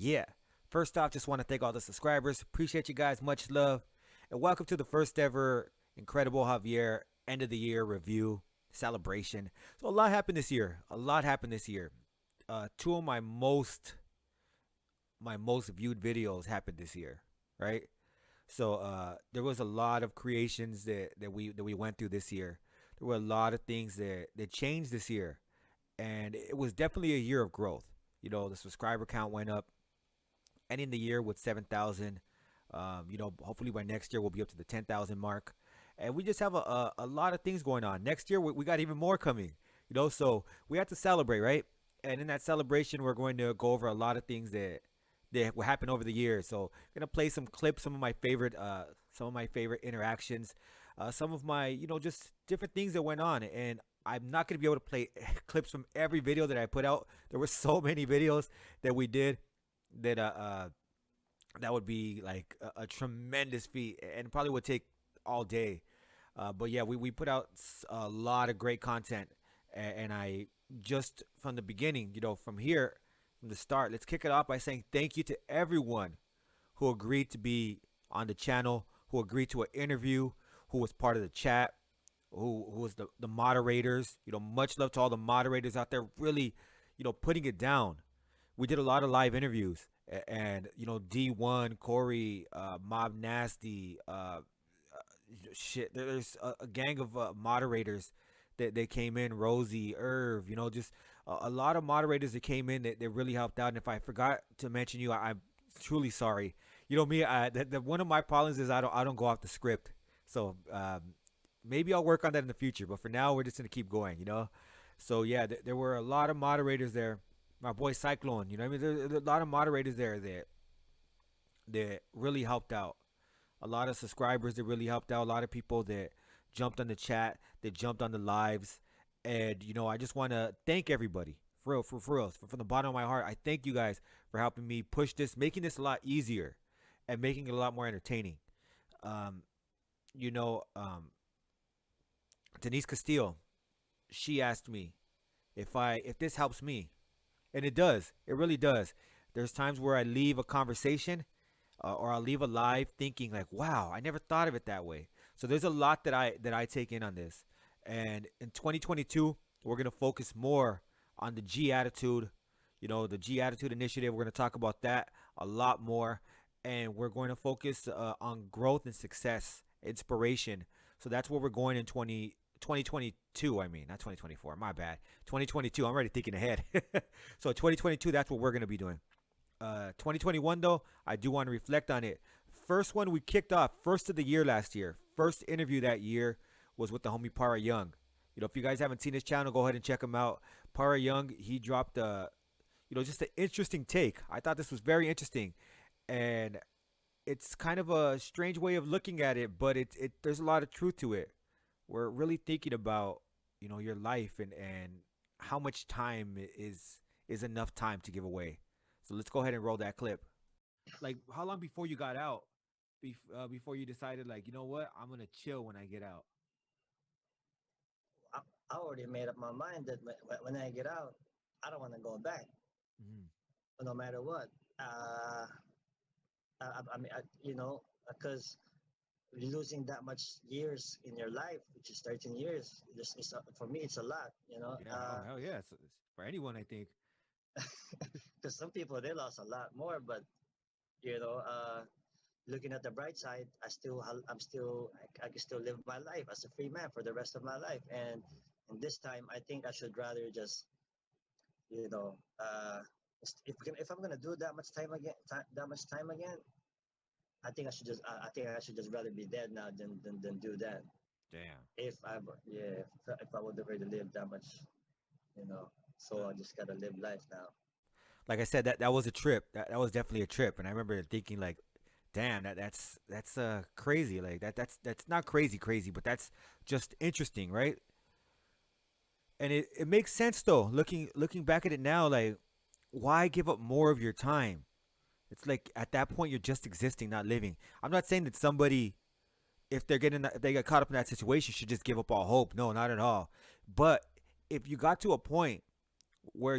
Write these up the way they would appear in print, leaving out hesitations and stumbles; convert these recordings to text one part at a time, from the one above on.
Yeah. First off, just want to thank all the subscribers. Appreciate you guys. Much love. And welcome to the first ever Incredible Javier end of the year review celebration. So a lot happened this year. A lot happened this year. Two of my most viewed videos happened this year, right? So there was a lot of creations that we went through this year. There were a lot of things that changed this year, and it was definitely a year of growth. The subscriber count went up, ending the year with 7,000. Hopefully by next year we'll be up to the 10,000 mark, and we just have a lot of things going on. Next year we got even more coming. So we have to celebrate, right? And in that celebration, we're going to go over a lot of things that will happen over the years. So I'm gonna play some clips, some of my favorite interactions, some of my just different things that went on, and I'm not gonna be able to play clips from every video that I put out. There were so many videos that we did that that would be like a tremendous feat and probably would take all day. But yeah, we put out a lot of great content, and I just from the beginning, from here, from the start, let's kick it off by saying thank you to everyone who agreed to be on the channel, who agreed to an interview, who was part of the chat, who was the moderators. Much love to all the moderators out there, really, putting it down. We did a lot of live interviews, and D1, Corey, Mob Nasty, shit. There's a gang of moderators that they came in. Rosie, Irv, just a lot of moderators that came in that really helped out. And if I forgot to mention you, I'm truly sorry. Me, one of my problems is I don't go off the script. So maybe I'll work on that in the future. But for now, we're just gonna keep going. So yeah, there were a lot of moderators there. My boy Cyclone, what I mean, there's a lot of moderators there that really helped out. A lot of subscribers that really helped out. A lot of people that jumped on the chat, that jumped on the lives, and I just want to thank everybody for real, for real, from the bottom of my heart. I thank you guys for helping me push this, making this a lot easier, and making it a lot more entertaining. Um, you know, um, Denise Castillo, she asked me if this helps me, and it does. It really does. There's times where I leave a conversation, or I'll leave a live thinking like, "Wow, I never thought of it that way." So there's a lot that I take in on this, and in 2022, we're gonna focus more on the G attitude. The G attitude initiative. We're gonna talk about that a lot more, and we're going to focus on growth and success, inspiration. So that's where we're going in 2022. I mean, not 2024. My bad. 2022. I'm already thinking ahead. So 2022. That's what we're gonna be doing. 2021 though, I do want to reflect on it. First one we kicked off, first of the year last year. First interview that year was with the homie Para Young. If you guys haven't seen his channel, go ahead and check him out. Para Young, he dropped just an interesting take. I thought this was very interesting, and it's kind of a strange way of looking at it, but it there's a lot of truth to it. We're really thinking about your life and how much time is enough time to give away. So let's go ahead and roll that clip. Like, how long before you got out? Before you decided, like, you know what, I'm gonna chill when I get out. I, I already made up my mind that when I get out, I don't want to go back, Hmm. no matter what. I mean, because losing that much years in your life, which is 13 years, for me, it's a lot, Yeah. Oh hell yeah. It's for anyone, I think. because some people, they lost a lot more, but, you know, uh, looking at the bright side, I can still live my life as a free man for the rest of my life. And this time, I think I should rather just, you know, uh, if I'm gonna do that much time again, I think I should just rather be dead now than do that. Damn. If I would ever to live that much, you know. So I just gotta live life now. Like I said, that was a trip. That was definitely a trip, and I remember thinking like, damn, that's crazy. Like that's not crazy, but that's just interesting, right? And it makes sense though. Looking back at it now, like, why give up more of your time? It's like at that point you're just existing, not living. I'm not saying that somebody, if they get caught up in that situation, should just give up all hope. No, not at all. But if you got to a point where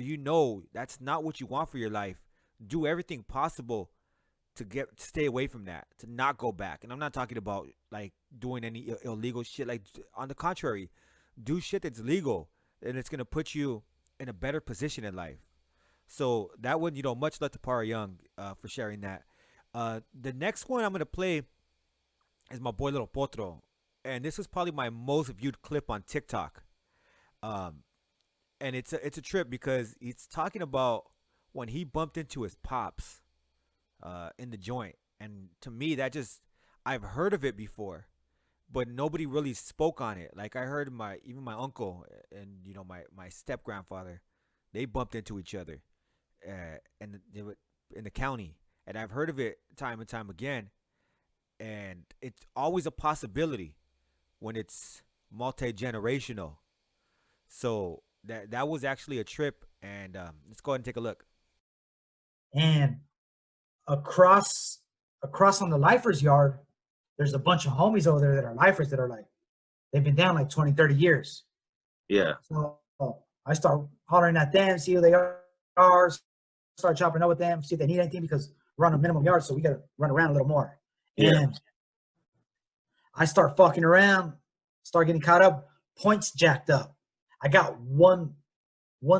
that's not what you want for your life, do everything possible to stay away from that, to not go back. And I'm not talking about like doing any illegal shit. Like on the contrary, do shit that's legal and it's gonna put you in a better position in life. So that one, much love to Para Young for sharing that. The next one I'm gonna play is my boy Little Potro, and this was probably my most viewed clip on TikTok. Um, and it's a trip because it's talking about when he bumped into his pops in the joint, and to me that just I've heard of it before, but nobody really spoke on it. Like I heard my uncle and my step grandfather, they bumped into each other, and they were in the county, and I've heard of it time and time again, and it's always a possibility when it's multi generational. So that was actually a trip, and let's go ahead and take a look. And across on the lifers yard, there's a bunch of homies over there that are lifers that are like, they've been down like 20, 30 years. Yeah. So I start hollering at them, see who they are, start chopping up with them, see if they need anything, because we're on a minimum yard, so we got to run around a little more. Yeah. And I start fucking around, start getting caught up, points jacked up. I got one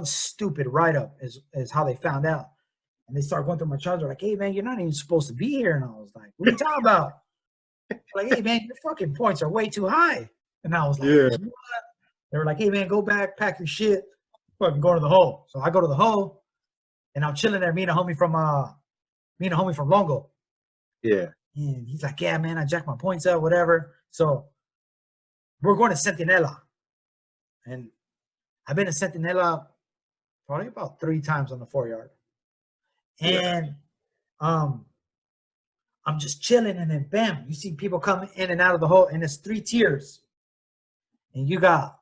stupid write-up is how they found out. And they start going through my charts. They're like, hey, man, you're not even supposed to be here. And I was like, what are you talking about? Like, hey, man, your fucking points are way too high. And I was like, Yeah. what? They were like, hey, man, go back, pack your shit, fucking go to the hole. So I go to the hole, and I'm chilling there, me and a homie from Longo. Yeah. And he's like, yeah, man, I jacked my points up, whatever. So we're going to Centinela. And I've been to Centinela probably about 3 times on the 4-yard. And I'm just chilling, and then bam, you see people coming in and out of the hole, and it's 3 tiers. And you got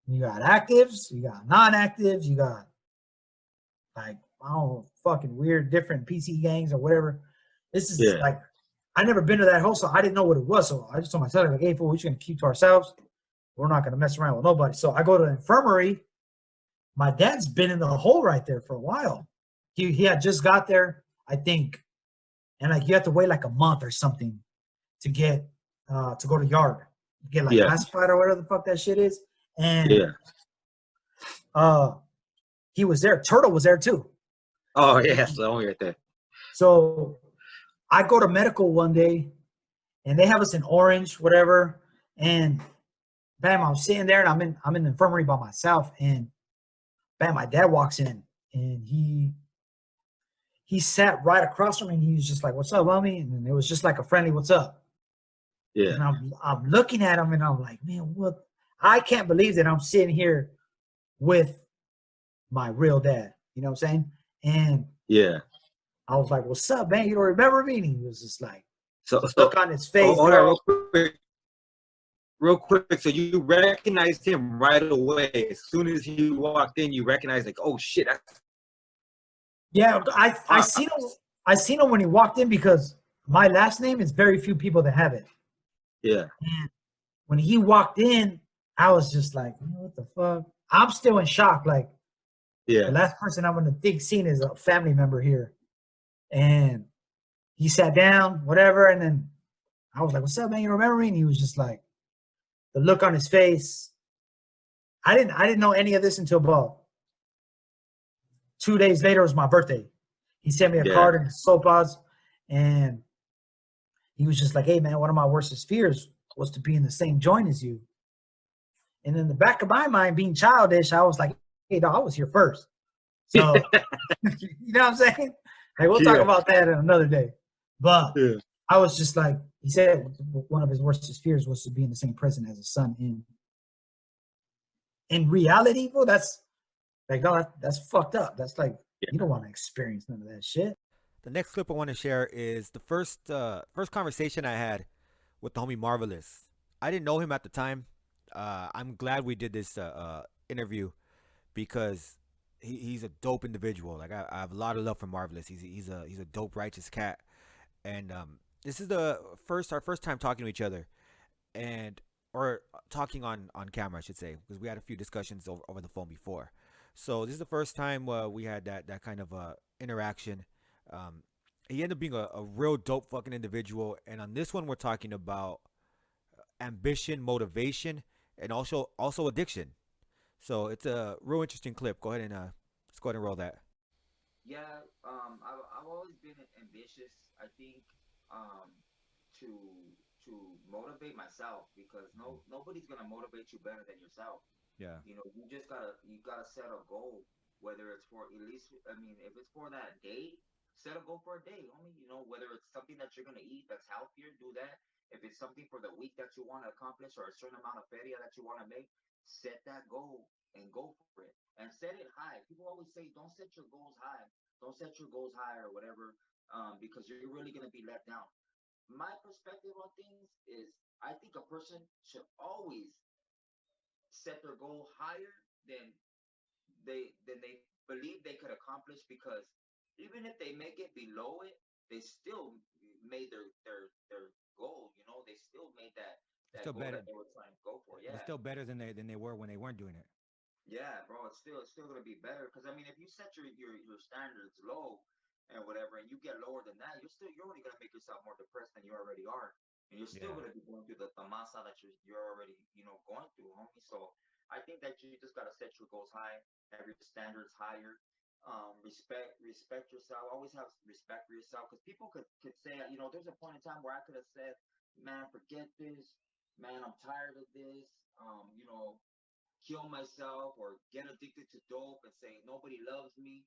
actives, you got non-actives, you got like, I don't know, fucking weird different PC gangs or whatever. This is like, I never been to that hole, so I didn't know what it was. So I just told myself, like, hey, fool, we're just gonna keep to ourselves. We're not gonna mess around with nobody. So I go to the infirmary. My dad's been in the hole right there for a while. He had just got there, I think, and like you have to wait like a month or something to get to go to yard, get like classified or whatever the fuck that shit is. And he was there. Turtle was there too. Oh yeah, so right there. So I go to medical one day, and they have us in Orange, whatever. And bam, I'm sitting there, and I'm in the infirmary by myself. And bam, my dad walks in, and he sat right across from me, and he was just like, "What's up, homie?" And it was just like a friendly, "What's up?" Yeah. And I'm looking at him, and I'm like, man, what? I can't believe that I'm sitting here with my real dad. You know what I'm saying? And yeah, I was like, "What's up, man? You don't remember me?" And he was just like, so look on his face. Hold on, real quick. So you recognized him right away. As soon as he walked in, you recognized, like, oh shit. Yeah, I seen him. I seen him when he walked in, because my last name is very few people that have it. Yeah. And when he walked in, I was just like, what the fuck? I'm still in shock. Like, the last person I'm gonna think seen is a family member here. And he sat down, whatever, and then I was like, "What's up, man? You remember me?" And he was just like, the look on his face. I didn't know any of this until about 2 days later. It was my birthday. He sent me a card in Sopas, and he was just like, "Hey, man, one of my worstest fears was to be in the same joint as you." And in the back of my mind, being childish, I was like, "Hey, dog, I was here first." So, you know what I'm saying? Like, we'll talk about that in another day. But I was just like, he said one of his worstest fears was to be in the same prison as his son. In reality, bro, that's like, no, that's fucked up. That's like, you don't want to experience none of that shit. The next clip I want to share is the first conversation I had with the homie Marvelous. I didn't know him at the time. I'm glad we did this interview, because he's a dope individual. Like, I have a lot of love for Marvelous. He's a dope, righteous cat. And this is our first time talking to each other, or talking on camera, I should say, because we had a few discussions over the phone before. So this is the first time we had that kind of interaction. Um, he ended up being a real dope fucking individual. And on this one, we're talking about ambition, motivation, and also addiction. So it's a real interesting clip. Go ahead and let's go ahead and roll that. Yeah, I've always been ambitious. I think um, to to motivate myself because nobody's gonna motivate you better than yourself. Yeah. You know, you gotta set a goal, whether it's for at least, I mean, if it's for that day, set a goal for a day, homie. You know, whether it's something that you're gonna eat that's healthier, do that. If it's something for the week that you want to accomplish or a certain amount of feria that you want to make, set that goal and go for it. And set it high. People always say, don't set your goals high. Don't set your goals high or whatever, because you're really gonna be let down. My perspective on things is, I think a person should always set their goal higher than they believe they could accomplish, because even if they make it below it, they still made their goal. You know, they still made It's that still goal better. that they were trying to go for. It's Yeah. still better than they were when they weren't doing it. Yeah, bro, it's still gonna be better, because I mean, if you set your standards low and whatever, and you get lower than that, you're only gonna make yourself more depressed than you already are, and you're still Yeah. gonna be going through the masa that you're already going through, homie. So I think that you just gotta set your goals high, have your standards higher. Respect yourself. Always have respect for yourself, because people could say, there's a point in time where I could have said, man, forget this, man, I'm tired of this. Kill myself or get addicted to dope and say nobody loves me,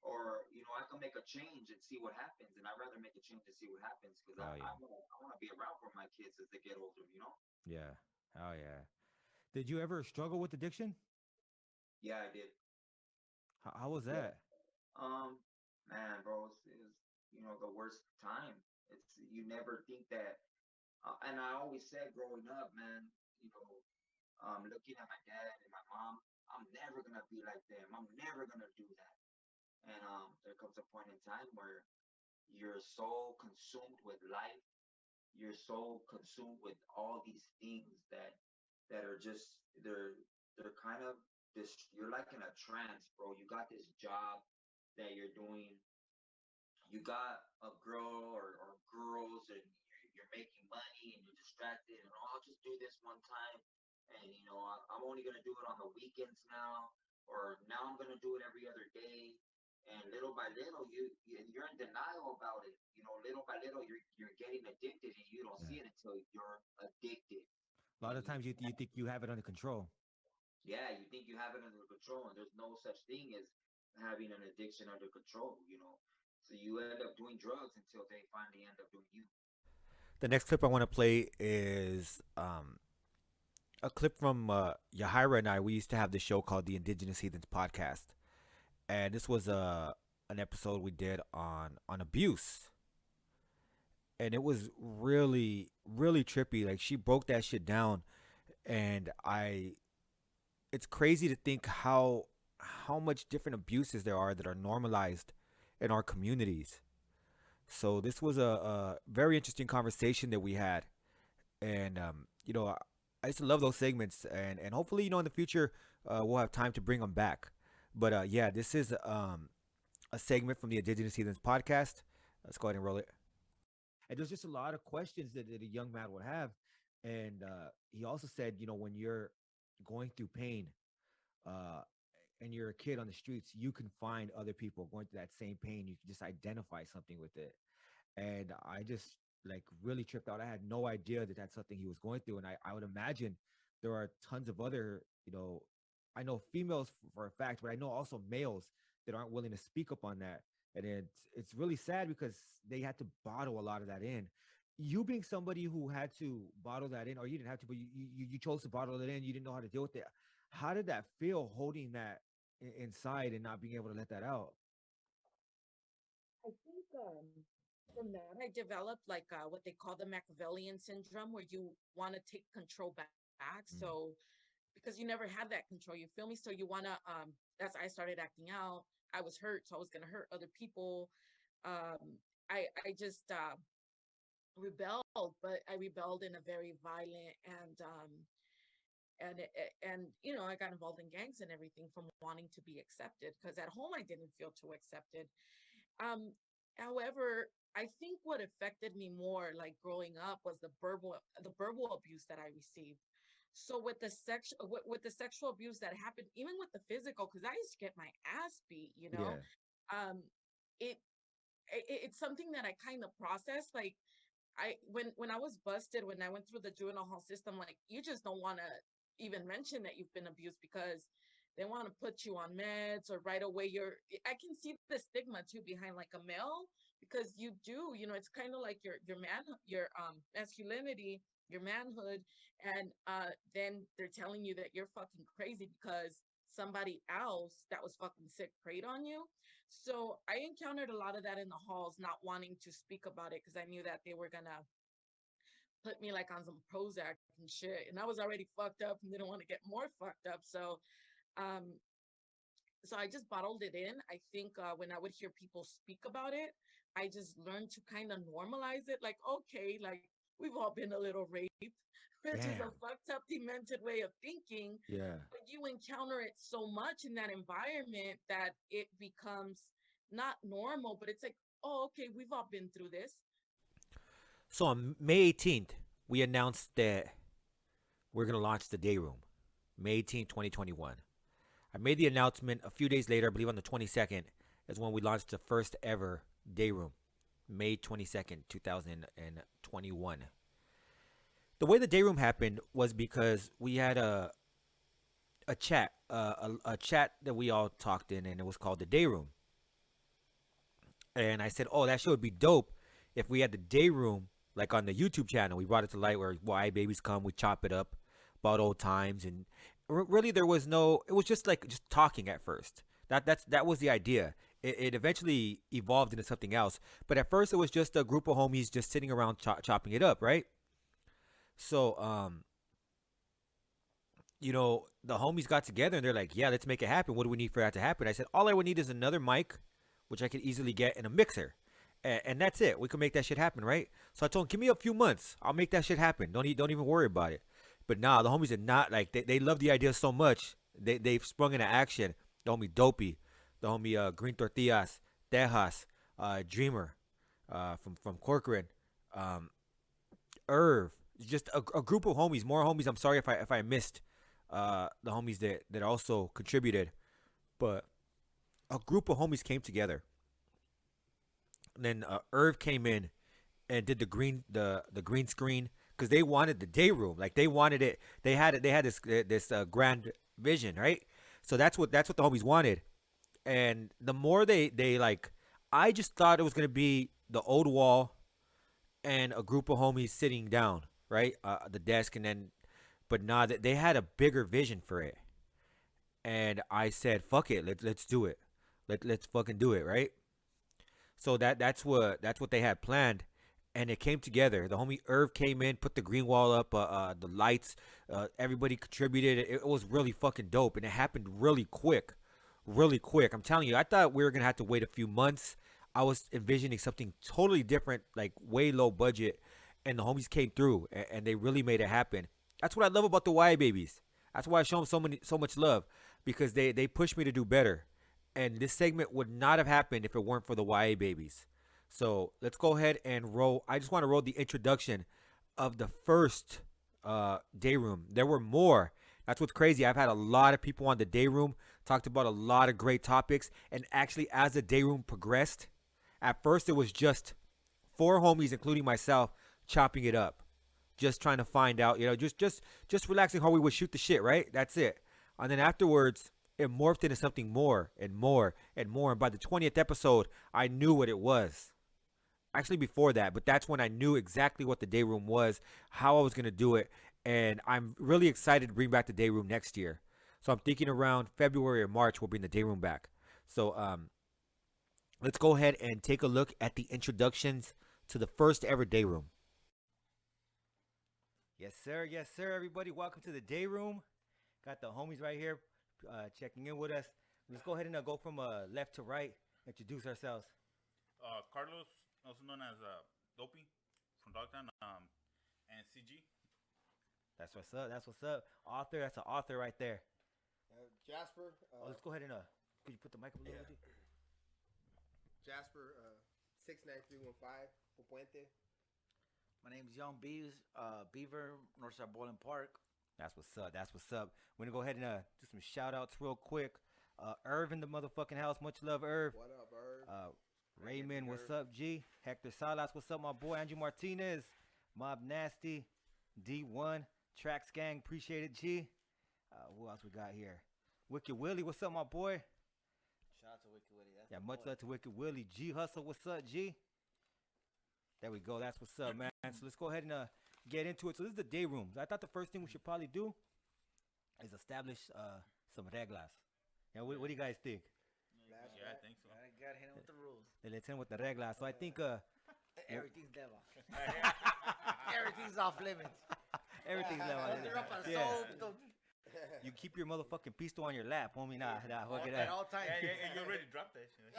or I can make a change and see what happens. And I'd rather make a change and see what happens, because Oh I yeah. want to I want to be around for my kids as they get older. Yeah. Oh yeah. Did you ever struggle with addiction? Yeah, I did. How was Yeah. that? Man, bro, it was the worst time. It's You never think that. And I always said growing up, man, you know looking at my dad and my mom, I'm never gonna be like them, I'm never gonna do that. And there comes a point in time where you're so consumed with life, you're so consumed with all these things that are just they're kind of this. You're like in a trance, bro. You got this job that you're doing, you got a girl or girls, and you're making money and you're distracted, and I'll just do this one time, and I'm only going to do it on the weekends now, or now I'm going to do it every other day. And little by little, you're in denial about it. Little by little, you're getting addicted, and you don't Yeah. see it until you're addicted. A lot And of times you think you have it under control. yeah, you think you have it under control, and there's no such thing as having an addiction under control. So you end up doing drugs until they finally end up doing you. The next clip I want to play is a clip from Yahira and I. We used to have this show called the Indigenous Heathens Podcast, and this was an episode we did on abuse, and it was really trippy. Like she broke that shit down, and it's crazy to think how much different abuses there are that are normalized in our communities. So this was a very interesting conversation that we had, and I used to love those segments, and hopefully in the future we'll have time to bring them back. But yeah, this is a segment from the Indigenous Heathens podcast. Let's go ahead and roll it. And there's just a lot of questions that a young man would have, and he also said, when you're going through pain, uh, and you're a kid on the streets, you can find other people going through that same pain. You can just identify something with it. And I just like really tripped out. I had no idea that that's something he was going through. And I would imagine there are tons of other, I know females for a fact, but I know also males that aren't willing to speak up on that. And it's really sad because they had to bottle a lot of that in. You being somebody who had to bottle that in, or you didn't have to, but you chose to bottle it in, you didn't know how to deal with it. How did that feel holding that inside and not being able to let that out? I think from that I developed like what they call the Machiavellian syndrome, where you want to take control back. Mm. So because you never had that control, you feel me? So you want to as I started acting out, I was hurt, so I was gonna hurt other people. I just rebelled, but I rebelled in a very violent and And you know, I got involved in gangs and everything from wanting to be accepted, because at home I didn't feel too accepted. um However, I think what affected me more, like growing up, was the verbal abuse that I received. So with the sexual abuse that happened, even with the physical, because I used to get my ass beat, you know. Yeah. um it, it's something that I kind of processed. Like, when I was busted, when I went through the juvenile hall system, like, you just don't want to even mention that you've been abused, because they want to put you on meds, or right away I can see the stigma too behind like a male, because you do, you know, it's kind of like your masculinity, your manhood, and then they're telling you that you're fucking crazy because somebody else that was fucking sick preyed on you. So I encountered a lot of that in the halls, not wanting to speak about it because I knew that they were gonna put me like on some Prozac and shit, and I was already fucked up and didn't want to get more fucked up. Um, so I just bottled it in. I think when I would hear people speak about it, I just learned to kind of normalize it. Like, okay, like, we've all been a little raped, which is a Damn. fucked up, demented way of thinking. Yeah. But you encounter it so much in that environment that it becomes not normal, but it's like, oh, okay, we've all been through this. So on May 18th, we announced that we're gonna launch the day room. May 18th, 2021. I made the announcement a few days later. I believe on the 22nd is when we launched the first ever day room. May 22nd, 2021. The way the day room happened was because we had a chat, a chat that we all talked in, and it was called the day room. And I said, "Oh, that shit would be dope if we had the day room like on the YouTube channel." We brought it to light where why babies come, we chop it up about old times, and really there was no. It was just like just talking at first. That was the idea. It eventually evolved into something else, but at first it was just a group of homies just sitting around chopping it up, right? So you know, the homies got together and they're like, "Yeah, let's make it happen. What do we need for that to happen?" I said, "All I would need is another mic, which I could easily get, and a mixer, and that's it. We could make that shit happen, right?" So I told him, "Give me a few months. I'll make that shit happen. Don't even worry about it." But nah, the homies did not like. They love the idea so much. They've sprung into action. The homie Dopey, the homie Green Tortillas, Tejas, Dreamer, from Corcoran, um, Irv, just a group of homies, more homies. I'm sorry if I missed the homies that also contributed, but a group of homies came together. And then Irv came in and did the green screen because they wanted the day room, like they wanted it. They had this grand vision, right? So that's what the homies wanted. And the more they like, I just thought it was gonna be the old wall and a group of homies sitting down, right, the desk, and then, but nah, they had a bigger vision for it. And I said, "Fuck it, let's do it. Let's fucking do it, right?" So that's what they had planned, and it came together. The homie Irv came in, put the green wall up, the lights, everybody contributed. It was really fucking dope, and it happened really quick, really quick. I'm telling you, I thought we were gonna have to wait a few months. I was envisioning something totally different, like way low budget, and the homies came through, and they really made it happen. That's what I love about the Y babies. That's why I show them so much love, because they push me to do better. And this segment would not have happened if it weren't for the YA babies. So let's go ahead and roll. I just want to roll the introduction of the first day room. There were more. That's what's crazy. I've had a lot of people on the day room, talked about a lot of great topics. And actually, as the day room progressed, at first it was just four homies, including myself, chopping it up, just trying to find out, just relaxing how we would shoot the shit, right? That's it. And then afterwards, it morphed into something more and more and more. And by the 20th episode, I knew what it was. Actually, before that, but that's when I knew exactly what the day room was, how I was going to do it. And I'm really excited to bring back the day room next year. So I'm thinking around February or March, we'll bring the day room back. So let's go ahead and take a look at the introductions to the first ever day room. Yes, sir. Yes, sir. Everybody, welcome to the day room. Got the homies right here checking in with us. Let's go ahead and go from left to right. Introduce ourselves. Carlos, also known as Dopey from Dogtown, and CG. That's what's up. That's what's up. Author. That's an author right there. Jasper. Let's go ahead and could you put the mic up a little bit? Jasper, 69315, Puente. My name's Young Beaver, Northside Bowling Park. That's what's up. That's what's up. We're gonna go ahead and do some shout outs real quick. Irv in the motherfucking house. Much love, Irv. What up, Irv? Raymond, what's up, G? Hector Salas, what's up, my boy? Andrew Martinez, Mob Nasty, D1, Tracks Gang, appreciate it, G. Who else we got here? Wicked Willie, what's up, my boy? Shout out to Wicked Willie. Yeah, much love to Wicked Willie. G Hustle, what's up, G? There we go. That's what's up, man. So let's go ahead and get into it. So this is the day rooms. I thought the first thing we should probably do is establish some reglas. Yeah, what do you guys think? Yeah, I think so. I gotta hit him with the rules. Let's hit with the reglas. So I think Everything's devil. Everything's off limits. everything's level. They're up on Yeah. soap. You keep your motherfucking pistol on your lap, homie. Nah, fuck it At up. all times. Hey, you already dropped that shit.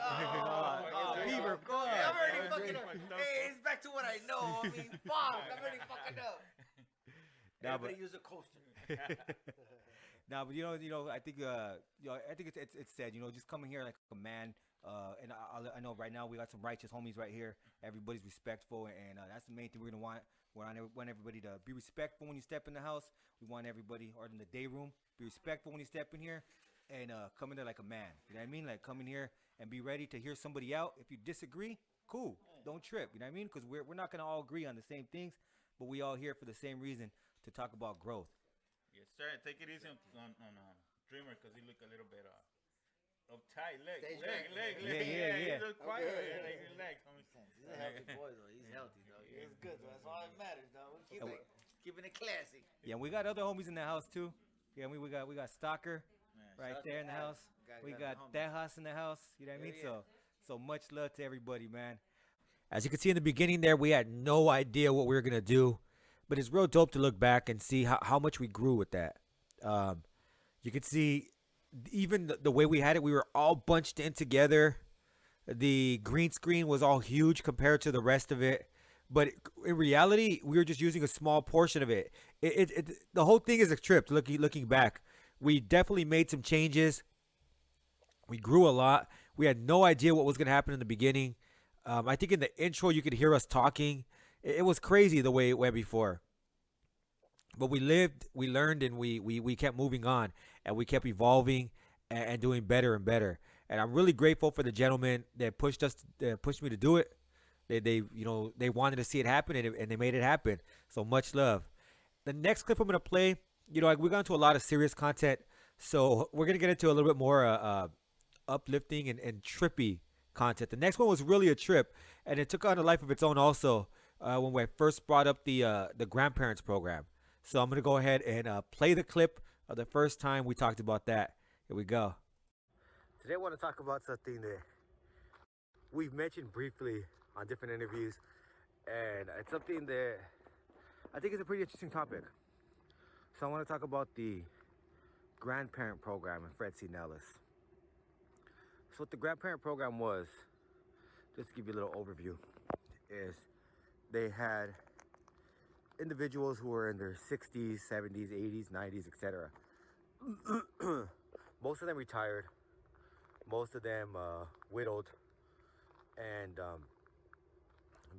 Beaver, go Hey, I'm already Yeah, fucking yeah, up. fucked up. Hey, it's back to what I know. I mean, fuck, I'm already fucking up. Nah, Everybody but use a coaster. nah, but I think I think it's said, just coming here like a man. And I know right now we got some righteous homies right here. Everybody's respectful, and that's the main thing we're gonna want. We want everybody to be respectful when you step in the house. We want everybody, or in the day room, be respectful when you step in here, and come in there like a man. You know what I mean? Like come in here and be ready to hear somebody out. If you disagree, cool, don't trip. You know what I mean? Because we're not gonna all agree on the same things, but we all here for the same reason, to talk about growth. Yes, sir. Take it easy on Dreamer, because he look a little bit uptight. Leg. Yeah. He look quiet. Relax, homie. He's a healthy boy, though. He's healthy, though. He's good, though. That's all that matters, though. Keeping it classy. Yeah, we got other homies in the house too. Yeah, we got Stalker right shout there out in the to house. Alex. We Got got the homie. Tejas in the house. You know what I mean? Yeah. So much love to everybody, man. As you can see in the beginning there, we had no idea what we were gonna do, but it's real dope to look back and see how much we grew with that. You can see even the way we had it, we were all bunched in together. The green screen was all huge compared to the rest of it. But in reality, we were just using a small portion of it. The whole thing is a trip. Looking back, we definitely made some changes. We grew a lot. We had no idea what was going to happen in the beginning. I think in the intro, you could hear us talking. It was crazy the way it went before. But we lived, we learned, and we kept moving on, and we kept evolving and doing better and better. And I'm really grateful for the gentlemen that pushed me to do it. They wanted to see it happen, and they made it happen. So much love. The next clip I'm gonna play, we got into a lot of serious content, so we're gonna get into a little bit more uplifting and trippy content. The next one was really a trip, and it took on a life of its own also when we first brought up the grandparents program. So I'm gonna go ahead and play the clip of the first time we talked about that. Here we go. Today I want to talk about something that we've mentioned briefly on different interviews, and it's something that I think is a pretty interesting topic. So I want to talk about the grandparent program in Fred C. Nellis. So what the grandparent program was, just to give you a little overview, is they had individuals who were in their 60s, 70s, 80s, 90s, etc. Most of them retired, most of them widowed, and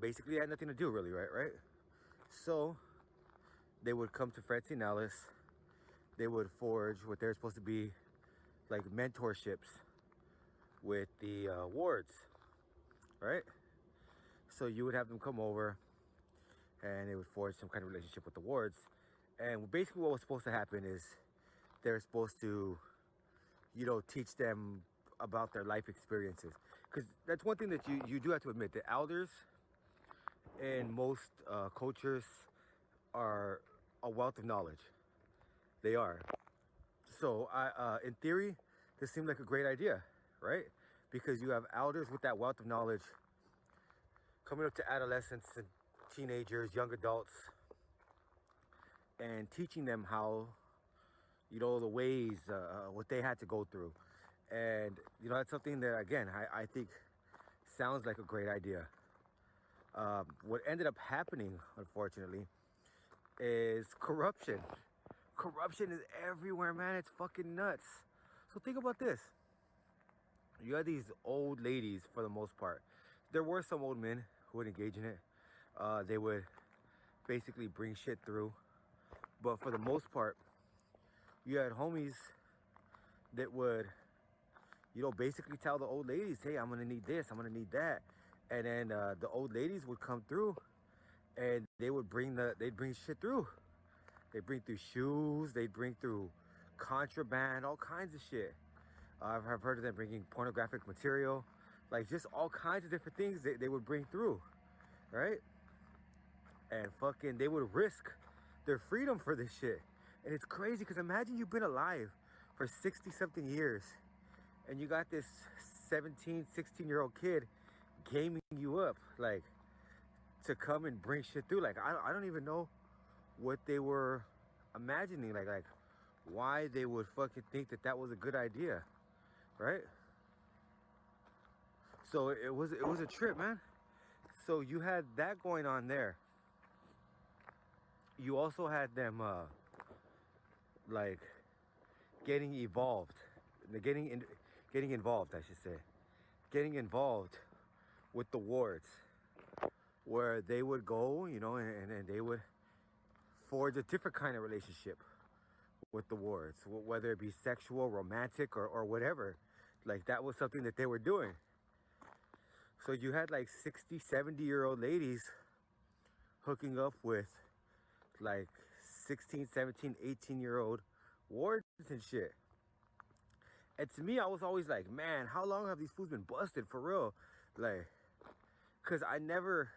basically had nothing to do really, right? So they would come to Fred C. Nellis. They would forge what they're supposed to be like mentorships with the wards, right? So you would have them come over, and they would forge some kind of relationship with the wards. And basically what was supposed to happen is they're supposed to, teach them about their life experiences. Because that's one thing that you do have to admit. The elders in most cultures are a wealth of knowledge. They are. So in theory, this seemed like a great idea, right? Because you have elders with that wealth of knowledge coming up to adolescents and teenagers, young adults, and teaching them how, the ways, what they had to go through. And, that's something that, again, I think sounds like a great idea. What ended up happening, unfortunately, is corruption. Corruption is everywhere, man. It's fucking nuts. So think about this. You had these old ladies for the most part. There were some old men who would engage in it. They would basically bring shit through. But for the most part, you had homies that would, basically tell the old ladies, hey, I'm gonna need this, I'm gonna need that. And then the old ladies would come through and they'd bring shit through. They'd bring through shoes, they'd bring through contraband, all kinds of shit. I've heard of them bringing pornographic material, like just all kinds of different things that they would bring through, right? And fucking, they would risk their freedom for this shit. And it's crazy because imagine you've been alive for 60 something years and you got this 17, 16-year-old kid gaming you up, like, to come and bring shit through. Like, I don't even know what they were imagining, like why they would fucking think that was a good idea, right? So it was a trip, man. So you had that going on there. You also had them like getting involved, getting involved, I should say, getting involved with the wards, where they would go, and they would forge a different kind of relationship with the wards, whether it be sexual, romantic, or whatever. Like, that was something that they were doing. So you had like 60, 70-year-old ladies hooking up with like 16, 17, 18-year-old wards and shit. And to me, I was always like, man, how long have these fools been busted for real? Like, cause I never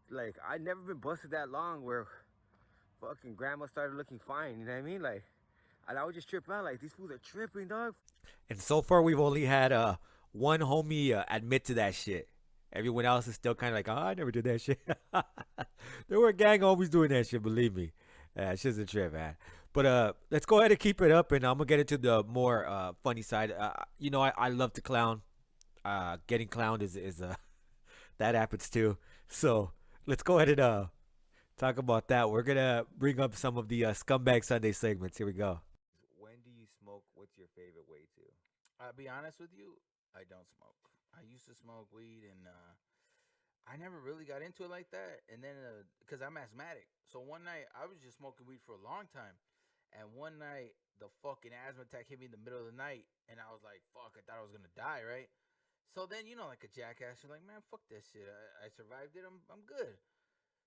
been busted that long where fucking grandma started looking fine, you know what I mean? Like, and I would just trip out, like, these fools are tripping, dog. And so far, we've only had one homie admit to that shit. Everyone else is still kind of like, oh, I never did that shit. There were gang homies doing that shit, believe me. It's just a trip, man. But let's go ahead and keep it up, and I'm going to get into the more funny side. I love to clown. Getting clowned is that happens too. So let's go ahead and talk about that. We're going to bring up some of the Scumbag Sunday segments. Here we go. When do you smoke? What's your favorite way to? I'll be honest with you, I don't smoke. I used to smoke weed, and I never really got into it like that. And then, because I'm asthmatic, so one night I was just smoking weed for a long time, and one night the fucking asthma attack hit me in the middle of the night, and I was like, "Fuck!" I thought I was gonna die, right? So then, like a jackass, you're like, "Man, fuck that shit. I survived it. I'm good."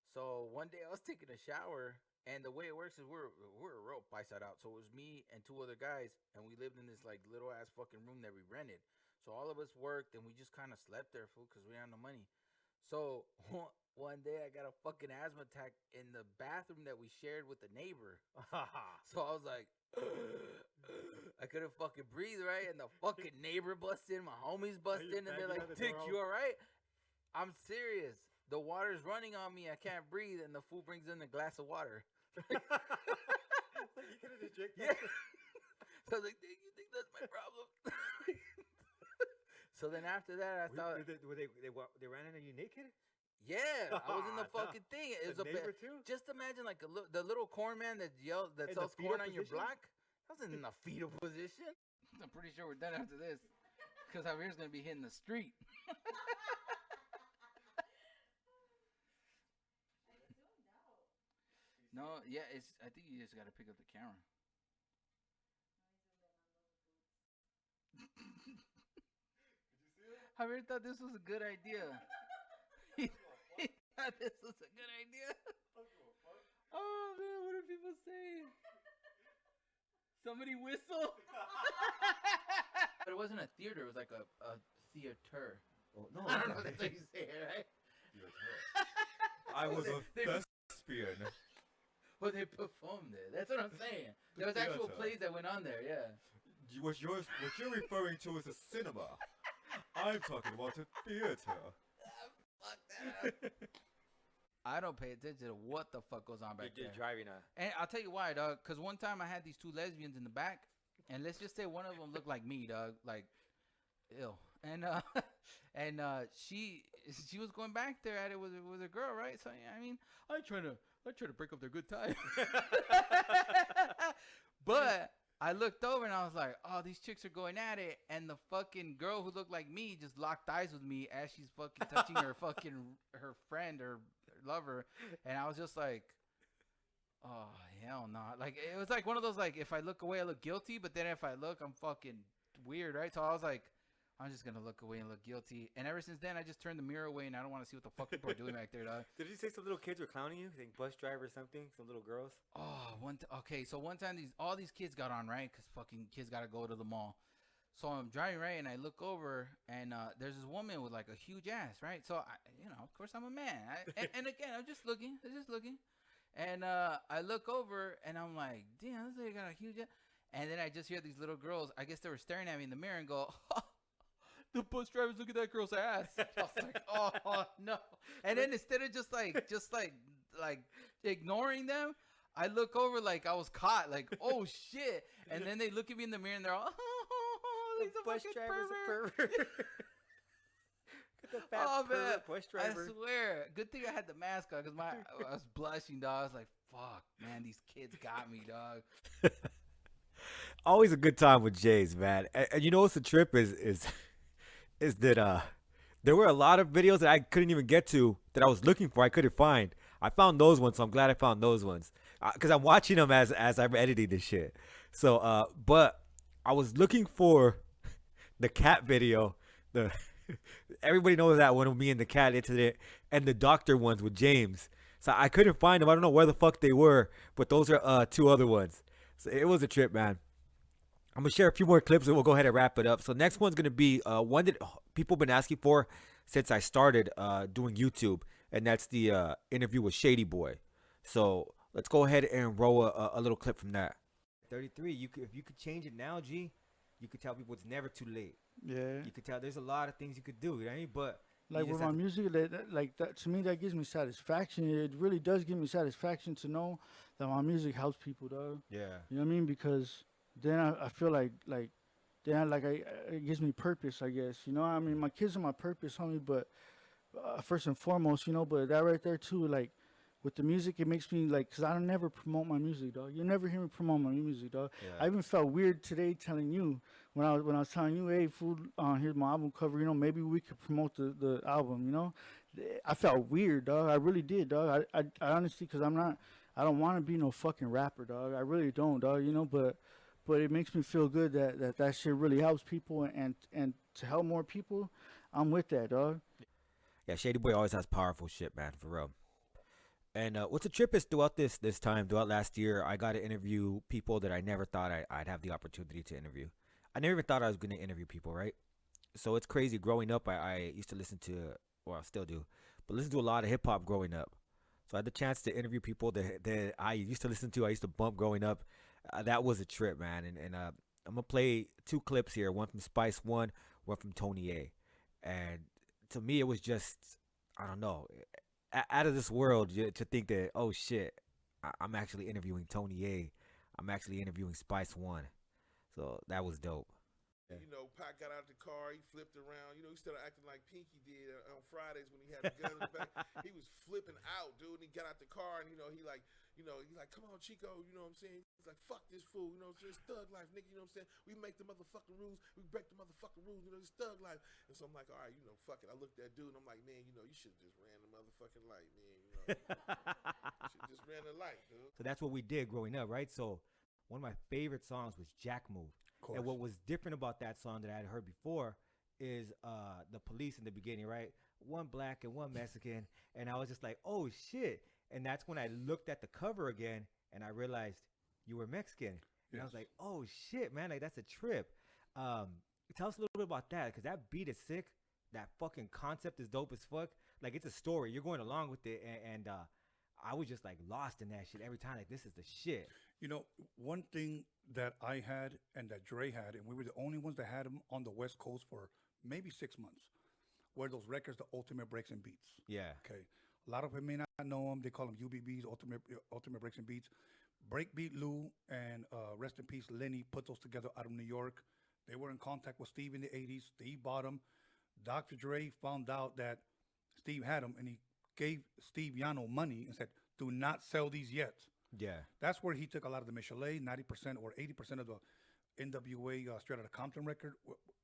So one day I was taking a shower, and the way it works is we're a real paisad out. So it was me and two other guys, and we lived in this like little ass fucking room that we rented. So all of us worked, and we just kind of slept there, fool, because we had no money. So one day I got a fucking asthma attack in the bathroom that we shared with the neighbor. So I was like, I couldn't fucking breathe, right? And the fucking neighbor busted in, my homies busted in, and they're like, Dick, you all right? I'm serious. The water's running on me. I can't breathe, and the fool brings in a glass of water. Like, you could have just drank that. Yeah. So I was like, Dick, you think that's my problem? So then after that, I thought, they ran into you naked? Yeah, I was in the fucking thing. It was neighbor too? Just imagine like the little corn man that sells corn on your block. I was in the fetal position. I'm pretty sure we're done after this, because Javier's gonna be hitting the street. No, yeah, I think you just gotta pick up the camera. Javier thought this was a good idea. He thought this was a good idea. Oh man, what are people saying? Somebody whistle? But it wasn't a theater, it was like a theater. Oh, no, I don't know if that's how you say it, right? I was a thespian. Well, they performed it. That's what I'm saying. There was actual plays that went on there, yeah. What you're referring to is a cinema. I'm talking about a theater. Fuck that up. I don't pay attention to what the fuck goes on back there. You're driving now. And I'll tell you why, dog. Because one time I had these two lesbians in the back, and let's just say one of them looked like me, dog. Like, ill. And she was going back there at it with a girl, right? So yeah, I mean, I'm trying to I try to break up their good time. But I looked over and I was like, oh, these chicks are going at it. And the fucking girl who looked like me just locked eyes with me as she's fucking touching her friend or lover. And I was just like, oh, hell no. Like, it was like one of those, like, if I look away, I look guilty. But then if I look, I'm fucking weird, right? So I was like, I'm just going to look away and look guilty. And ever since then, I just turned the mirror away and I don't want to see what the fuck people are doing back there, dog. Did you say some little kids were clowning you? Like bus driver or something? Some little girls? Oh, okay. So one time all these kids got on, right? Because fucking kids got to go to the mall. So I'm driving, right? And I look over and there's this woman with like a huge ass, right? So, of course I'm a man. And again, I'm just looking. And I look over and I'm like, damn, this lady got a huge ass. And then I just hear these little girls, I guess they were staring at me in the mirror and go, the bus drivers, look at that girl's ass. I was like, oh no. And then instead of just ignoring them, I look over like I was caught, like, oh shit. And then they look at me in the mirror and they're all, he's a bus fucking driver's pervert. a pervert. Get the fat pervert bus driver. I swear. Good thing I had the mask on because I was blushing, dog. I was like, fuck, man, these kids got me, dog. Always a good time with Jays, man. And you know what's the trip is that there were a lot of videos that I couldn't even get to that I was looking for. I couldn't find. I found those ones, so I'm glad I found those ones because I'm watching them as I'm editing this shit. So, but I was looking for the cat video. Everybody knows that one with me and the cat incident, and the doctor ones with James. So I couldn't find them. I don't know where the fuck they were, but those are two other ones. So it was a trip, man. I'm going to share a few more clips and we'll go ahead and wrap it up. So next one's going to be one that people have been asking for since I started doing YouTube, and that's the interview with Shady Boy. So let's go ahead and roll a little clip from that. 33, if you could change it now, G, you could tell people it's never too late. Yeah. You could tell there's a lot of things you could do, right? But like with my music, that to me, that gives me satisfaction. It really does give me satisfaction to know that my music helps people, dog. Yeah. You know what I mean? Because then I feel like it gives me purpose, I guess. You know, I mean, my kids are my purpose, homie. But first and foremost, but that right there too, like with the music, it makes me like, cause I don't never promote my music, dog. You never hear me promote my music, dog. Yeah. I even felt weird today telling you when I was telling you, hey, fool, here's my album cover. Maybe we could promote the album. I felt weird, dog. I really did, dog. I honestly, cause I don't want to be no fucking rapper, dog. I really don't, dog. But it makes me feel good that shit really helps people, and to help more people, I'm with that, dog. Yeah, Shady Boy always has powerful shit, man, for real. And what's the trip is throughout throughout last year, I got to interview people that I never thought I'd have the opportunity to interview. I never even thought I was going to interview people, right? So it's crazy. Growing up, I used to listen to, or I still do, but listen to a lot of hip hop growing up. So I had the chance to interview people that I used to listen to. I used to bump growing up. That was a trip, man. And I'm going to play two clips here. One from Spice One, one from Tony A. And to me, it was just, I don't know, out of this world to think that, oh shit, I'm actually interviewing Tony A. I'm actually interviewing Spice One. So that was dope. Yeah. Pac got out of the car, he flipped around. He started acting like Pinky did on Fridays when he had the gun in the back. He was flipping out, dude. And he got out the car and, he like, come on, Chico, you know what I'm saying? He's like, fuck this fool, it's thug life, nigga, you know what I'm saying? We make the motherfucking rules, we break the motherfucking rules, it's thug life. And so I'm like, all right, fuck it. I looked at that dude and I'm like, man, you should have just ran the motherfucking light, man. You should just ran the light, dude. So that's what we did growing up, right? So one of my favorite songs was Jack Move. And what was different about that song that I had heard before is the Police in the beginning, right? One black and one Mexican. And I was just like, oh, shit. And that's when I looked at the cover again and I realized you were Mexican. And I was like, oh, shit, man. Like, that's a trip. Tell us a little bit about that, because that beat is sick. That fucking concept is dope as fuck. Like, it's a story. You're going along with it. And I was just, like, lost in that shit every time. Like, this is the shit. One thing that I had and that Dre had, and we were the only ones that had them on the West Coast for maybe 6 months, were those records, the Ultimate Breaks and Beats. Yeah. Okay. A lot of people may not know them. They call them UBBs, Ultimate Breaks and Beats. Breakbeat Lou and rest in peace Lenny put those together out of New York. They were in contact with Steve in the 80s. Steve bought them. Dr. Dre found out that Steve had them, and he gave Steve Yano money and said, do not sell these yet. Yeah. That's where he took a lot of the Michelet, 90% or 80% of the NWA Straight Outta Compton record,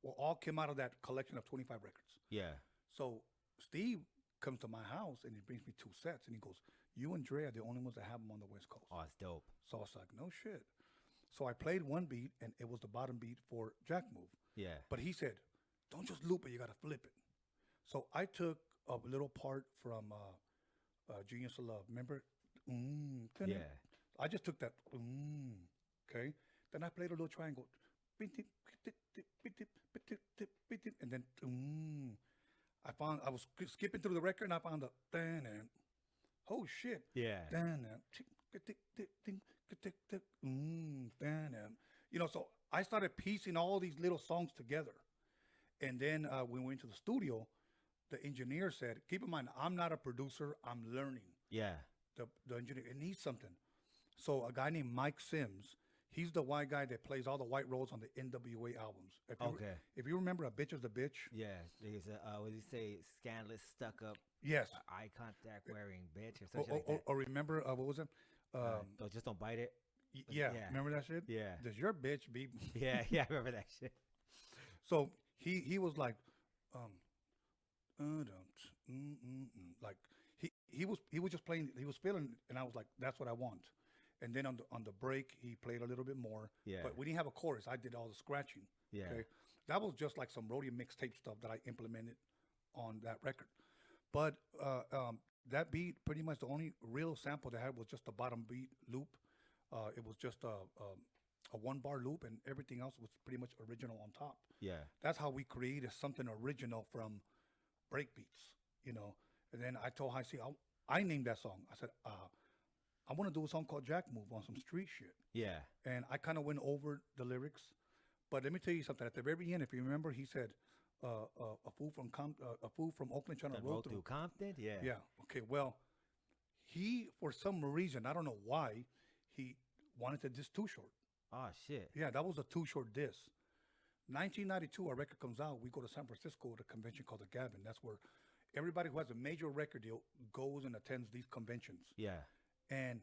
all came out of that collection of 25 records. Yeah. So Steve comes to my house and he brings me 2 sets and he goes, "You and Dre are the only ones that have them on the West Coast." Oh, it's dope. So I was like, "No shit." So I played one beat and it was the bottom beat for Jack Move. Yeah. But he said, "Don't just loop it, you gotta flip it." So I took a little part from Genius of Love. Remember? Yeah. I just took that. Okay. Then I played a little triangle. And then I was skipping through the record and I found the oh shit. Yeah. You know, so I started piecing all these little songs together. And then when we went to the studio, the engineer said, keep in mind, I'm not a producer, I'm learning. Yeah. The engineer, it needs something. So a guy named Mike Sims, he's the white guy that plays all the white roles on the NWA albums. If you remember A Bitch is a Bitch. Yeah. There's what did he say? Scandalous, stuck up. Yes. Eye contact wearing bitch or something like that. Or remember, what was it? Just don't bite it. Yeah. Remember that shit? Yeah. Does your bitch be? Yeah, I remember that shit. So he was like, like he was just playing. He was feeling, and I was like, that's what I want. And then on the break, he played a little bit more. Yeah. But we didn't have a chorus. I did all the scratching. Yeah. Okay. That was just like some rodeo mixtape stuff that I implemented on that record. But that beat, pretty much the only real sample they had was just the bottom beat loop. It was just a 1-bar loop, and everything else was pretty much original on top. Yeah. That's how we created something original from break beats, you know. And then I told High C, I named that song. I said, I want to do a song called Jack Move on some street shit. Yeah. And I kind of went over the lyrics. But let me tell you something. At the very end, if you remember, he said, a fool from Oakland trying to roll through Compton? Yeah. Yeah. Okay, well, he, for some reason, I don't know why, he wanted to diss Too Short. Oh, shit. Yeah, that was a Too Short diss. 1992, our record comes out. We go to San Francisco at a convention called the Gavin. That's where everybody who has a major record deal goes and attends these conventions. Yeah. And,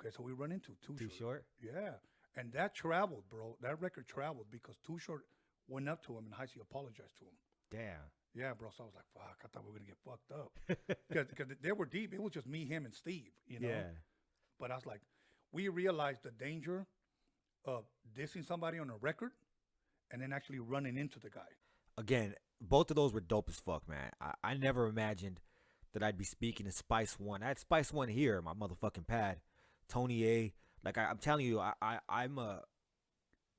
okay, so we run into Too Short? Yeah. And that traveled, bro. That record traveled because Too Short went up to him and High C apologized to him. Damn. Yeah, bro. So I was like, fuck, I thought we were going to get fucked up. Because they were deep. It was just me, him, and Steve, you know? Yeah. But I was like, we realized the danger of dissing somebody on a record and then actually running into the guy. Again, both of those were dope as fuck, man. I never imagined that I'd be speaking to Spice One. I had Spice One here, my motherfucking pad. Tony A. Like, I'm telling you, I'm a...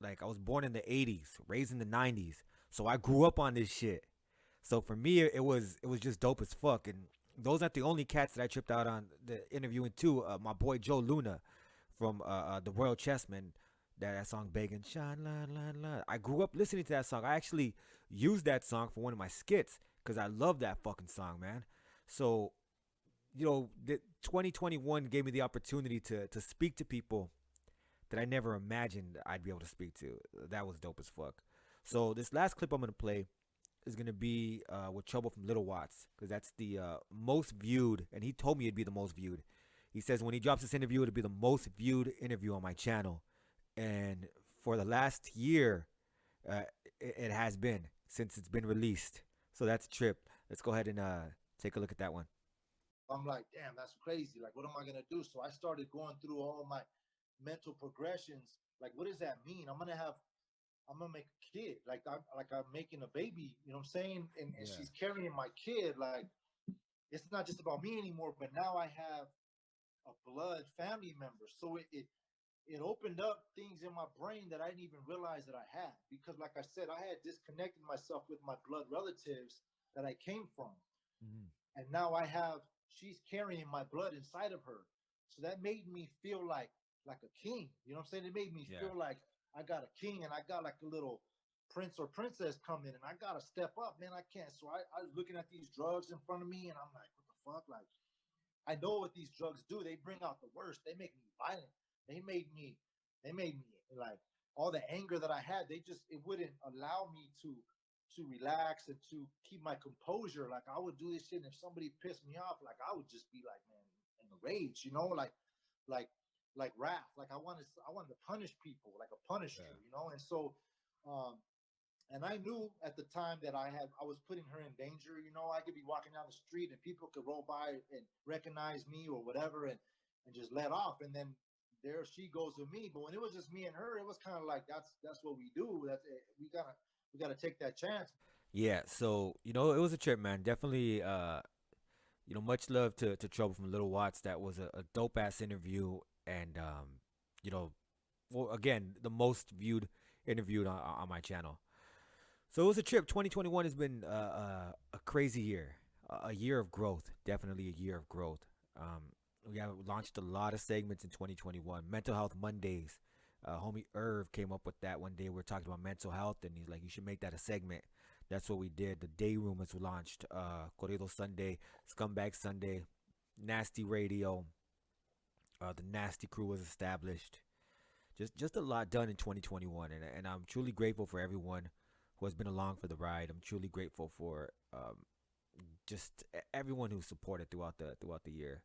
Like, I was born in the 80s, raised in the 90s. So I grew up on this shit. So for me, it was just dope as fuck. And those aren't the only cats that I tripped out on the interviewing too. My boy Joe Luna from the Royal Chessmen. That song, Begging, Shine, la. I grew up listening to that song. I actually used that song for one of my skits because I love that fucking song, man. So, you know, 2021 gave me the opportunity to speak to people that I never imagined I'd be able to speak to. That was dope as fuck. So this last clip I'm going to play is going to be with Trouble from Little Watts, because that's the most viewed, and he told me it'd be the most viewed. He says when he drops this interview, it'll be the most viewed interview on my channel. And for the last year, it has been since it's been released. So that's a trip. Let's go ahead and take a look at that one. I'm like, damn, that's crazy. Like, what am I going to do? So I started going through all my mental progressions. Like, what does that mean? I'm going to make a kid. Like I'm making a baby, you know what I'm saying? And she's carrying my kid. Like, it's not just about me anymore, but now I have a blood family member. So it opened up things in my brain that I didn't even realize that I had. Because like I said, I had disconnected myself with my blood relatives that I came from. Mm-hmm. And now she's carrying my blood inside of her. So that made me feel like a king. You know what I'm saying? It made me feel like I got a king and I got like a little prince or princess coming and I got to step up, man. I can't. So I was looking at these drugs in front of me and I'm like, what the fuck? Like, I know what these drugs do. They bring out the worst. They make me violent. They made me like all the anger that I had. It wouldn't allow me to relax and to keep my composure. Like I would do this shit, and if somebody pissed me off, like I would just be like, man, and a rage, you know, like wrath. Like I wanted to punish people like a punisher, you know. And so, and I knew at the time that I was putting her in danger. You know, I could be walking down the street and people could roll by and recognize me or whatever, and just let off, and then there she goes with me. But when it was just me and her, it was kind of like that's what we do. That's it. We gotta take that chance. Yeah, so it was a trip, man. Definitely, much love to Trouble from Little Watts. That was a dope ass interview, and you know, well, again, the most viewed interviewed on my channel. So it was a trip. 2021 has been a crazy year, a year of growth. Definitely a year of growth. We have launched a lot of segments in 2021. Mental Health Mondays. Homie Irv came up with that one day. We were talking about mental health, and he's like, "You should make that a segment." That's what we did. The Day Room was launched. Corrido Sunday, Scumbag Sunday, Nasty Radio. The Nasty Crew was established. Just a lot done in 2021, and I'm truly grateful for everyone who has been along for the ride. I'm truly grateful for just everyone who supported throughout the year.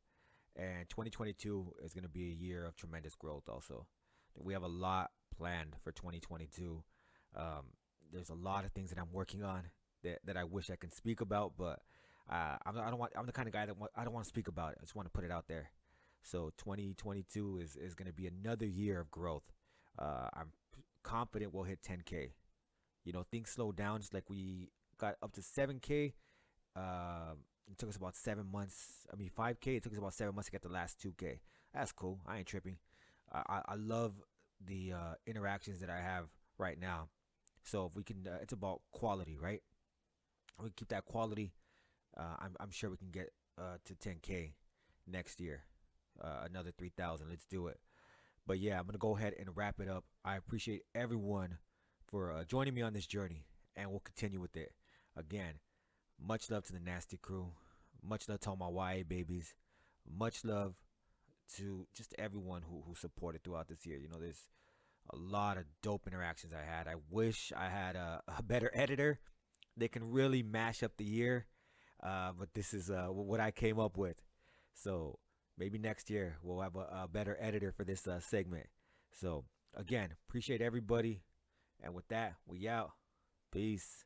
And 2022 is going to be a year of tremendous growth. Also, we have a lot planned for 2022. There's a lot of things that I'm working on that I wish I can speak about, but I'm the kind of guy that I don't want to speak about it. I just want to put it out there. So 2022 is going to be another year of growth. I'm confident we'll hit 10K. Things slowed down, just like we got up to 7K. It took us about 7 months. 5K. It took us about 7 months to get the last 2K. That's cool. I ain't tripping. I love the interactions that I have right now. So if we can, it's about quality, right? We keep that quality. I'm sure we can get to 10K next year. Another 3,000. Let's do it. But yeah, I'm gonna go ahead and wrap it up. I appreciate everyone for joining me on this journey, and we'll continue with it. Again, much love to the Nasty Crew. Much love to all my YA babies. Much love to just everyone who supported throughout this year. There's a lot of dope interactions I had. I wish I had a better editor that can really mash up the year. But this is what I came up with. So maybe next year we'll have a better editor for this segment. So again, appreciate everybody. And with that, we out. Peace.